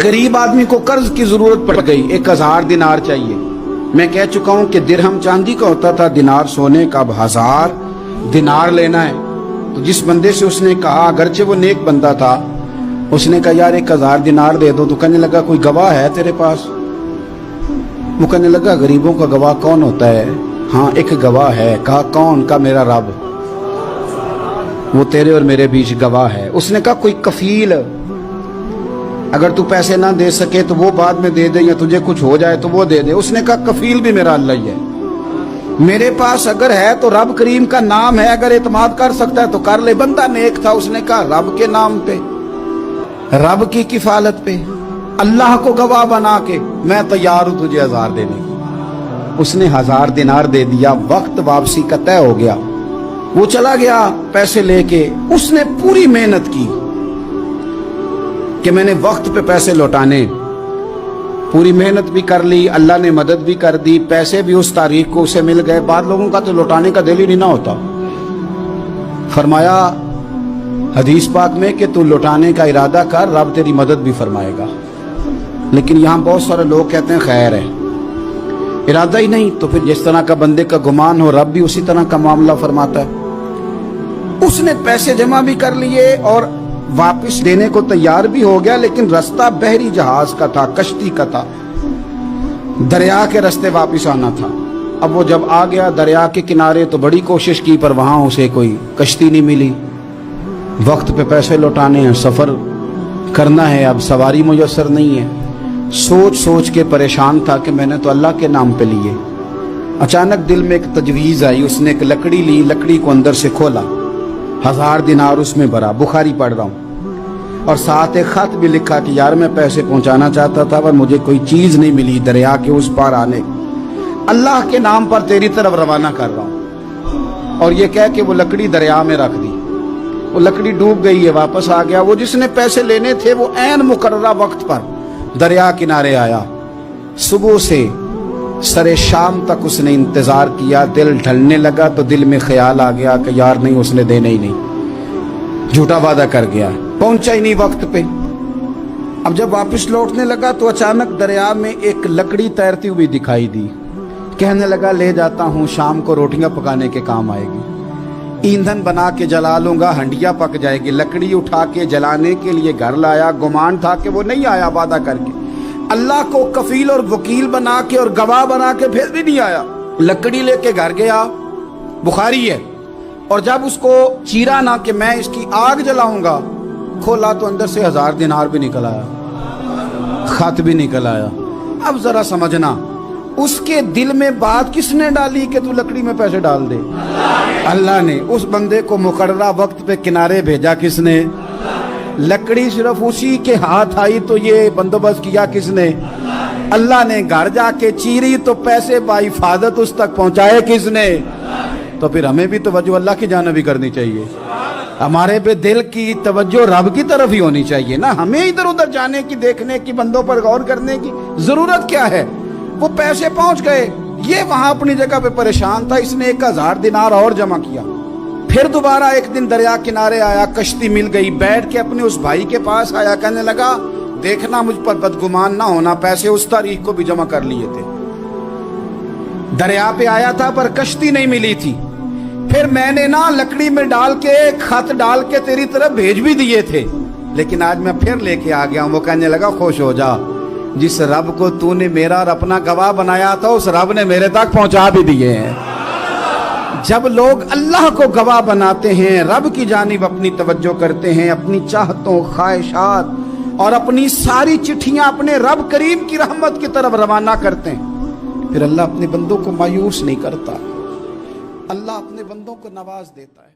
गरीब आदमी को कर्ज की जरूरत पड़ गई, 1000 दिनार चाहिए। मैं कह चुका हूं कि दिरहम चांदी का होता था, दिनार सोने का। अब 1000 दिनार लेना है। तो जिस बंदे से उसने कहा, अगरचे वो नेक बंदा था, उसने कहा यार 1000 दिनार दे दो। तो कहने लगा कोई गवाह है तेरे पास? वो कहने लगा गरीबों का गवाह कौन होता है? हाँ एक गवाह है। कहा कौन? का मेरा रब, वो तेरे और मेरे बीच गवाह है। उसने कहा कोई कफील, अगर तू पैसे ना दे सके तो वो बाद में दे दे, या तुझे कुछ हो जाए तो वो दे दे। उसने कहा कफील भी मेरा अल्लाह ही है। मेरे पास अगर है तो रब करीम का नाम है, अगर एतमाद कर सकता है तो कर ले। बंदा नेक था, उसने कहा रब के नाम पे, रब की किफालत पे, अल्लाह को गवाह बना के मैं तैयार हूं तुझे 1000 देने की। उसने 1000 दिनार दे दिया। वक्त वापसी का तय हो गया। वो चला गया पैसे लेके। उसने पूरी मेहनत की कि मैंने वक्त पे पैसे लौटाने, पूरी मेहनत भी कर ली, अल्लाह ने मदद भी कर दी, पैसे भी उस तारीख को उसे मिल गए। बाद लोगों का तो लौटाने का दिल ही नहीं ना होता। फरमाया हदीस पाक में कि तू लौटाने का इरादा कर, रब तेरी मदद भी फरमाएगा। लेकिन यहाँ बहुत सारे लोग कहते हैं खैर है, इरादा ही नहीं। तो फिर जिस तरह का बंदे का गुमान हो, रब भी उसी तरह का मामला फरमाता है। उसने पैसे जमा भी कर लिए और वापस देने को तैयार भी हो गया, लेकिन रास्ता बहरी जहाज का था, कश्ती का था, दरिया के रास्ते वापस आना था। अब वो जब आ गया दरिया के किनारे तो बड़ी कोशिश की, पर वहां उसे कोई कश्ती नहीं मिली। वक्त पे पैसे लौटाने हैं, सफर करना है, अब सवारी मुयस्सर नहीं है। सोच सोच के परेशान था कि मैंने तो अल्लाह के नाम पे लिए। अचानक दिल में एक तजवीज आई। उसने एक लकड़ी ली, लकड़ी को अंदर से खोला, 1000 दिनार उसमें भरा। बुखारी पढ़ रहा हूं, और साथ एक खत भी लिखा कि यार मैं पैसे पहुंचाना चाहता था पर मुझे कोई चीज नहीं मिली दरिया के उस पार आने, अल्लाह के नाम पर तेरी तरफ रवाना कर रहा हूं। और ये कह के वो लकड़ी दरिया में रख दी। वो लकड़ी डूब गई है, वापस आ गया। वो जिसने पैसे लेने थे वो ऐन मुकर्ररा वक्त पर दरिया किनारे आया। सुबह से सरे शाम तक उसने इंतजार किया। दिल ढलने लगा तो दिल में ख्याल आ गया कि यार नहीं, उसने देने ही नहीं, झूठा वादा कर गया, पहुंचा ही नहीं वक्त पे। अब जब वापस लौटने लगा तो अचानक दरिया में एक लकड़ी तैरती हुई दिखाई दी। कहने लगा ले जाता हूं, शाम को रोटियां पकाने के काम आएगी, ईंधन बना के जला लूंगा, हंडिया पक जाएगी। लकड़ी उठा के जलाने के लिए घर लाया। गुमान था कि वो नहीं आया वादा करके। अल्लाह को कफील और वकील बना के और गवाह बना के फिर भी नहीं आया। लकड़ी लेके घर गया, बुखारी है। और जब उसको चीरा ना कि मैं इसकी आग जलाऊंगा, खोला तो अंदर से 1000 दिनार भी निकल आया, खत भी निकल आया। अब जरा समझना, उसके दिल में बात किसने डाली कि तू लकड़ी में पैसे डाल दे? अल्लाह ने। उस बंदे को मुकर्ररा वक्त पे किनारे भेजा किसने? लकड़ी सिर्फ उसी के हाथ आई तो ये बंदोबस्त किया किसने? अल्लाह ने। घर जाके चीरी तो पैसे बाहिफाजत उस तक पहुंचाए किसने? तो फिर हमें भी तवज्जो अल्लाह की जानिब भी करनी चाहिए। हमारे पे दिल की तवज्जो रब की तरफ ही होनी चाहिए ना। हमें इधर उधर जाने की, देखने की, बंदों पर गौर करने की जरूरत क्या है? वो पैसे पहुंच गए, ये वहां अपनी जगह पे परेशान था। इसने 1000 दिनार और जमा किया। फिर दोबारा एक दिन दरिया किनारे आया, कश्ती मिल गई, बैठ के अपने उस भाई के पास आया। कहने लगा देखना मुझ पर बदगुमान ना होना, पैसे उस तारीख को भी जमा कर लिए थे। दरिया पे आया था पर कश्ती नहीं मिली थी। फिर मैंने ना लकड़ी में डाल के, खत डाल के तेरी तरफ भेज भी दिए थे, लेकिन आज मैं फिर लेके आ गया हूं। वो कहने लगा खुश हो जा, जिस रब को तूने मेरा और अपना गवाह बनाया था उस रब ने मेरे तक पहुंचा भी दिए हैं। जब लोग अल्लाह को गवाह बनाते हैं, रब की जानिब अपनी तवज्जो करते हैं, अपनी चाहतों, ख्वाहिशात और अपनी सारी चिट्ठियां अपने रब करीम की रहमत की तरफ रवाना करते हैं, फिर अल्लाह अपने बंदों को मायूस नहीं करता। अल्लाह अपने बंदों को नवाज देता है।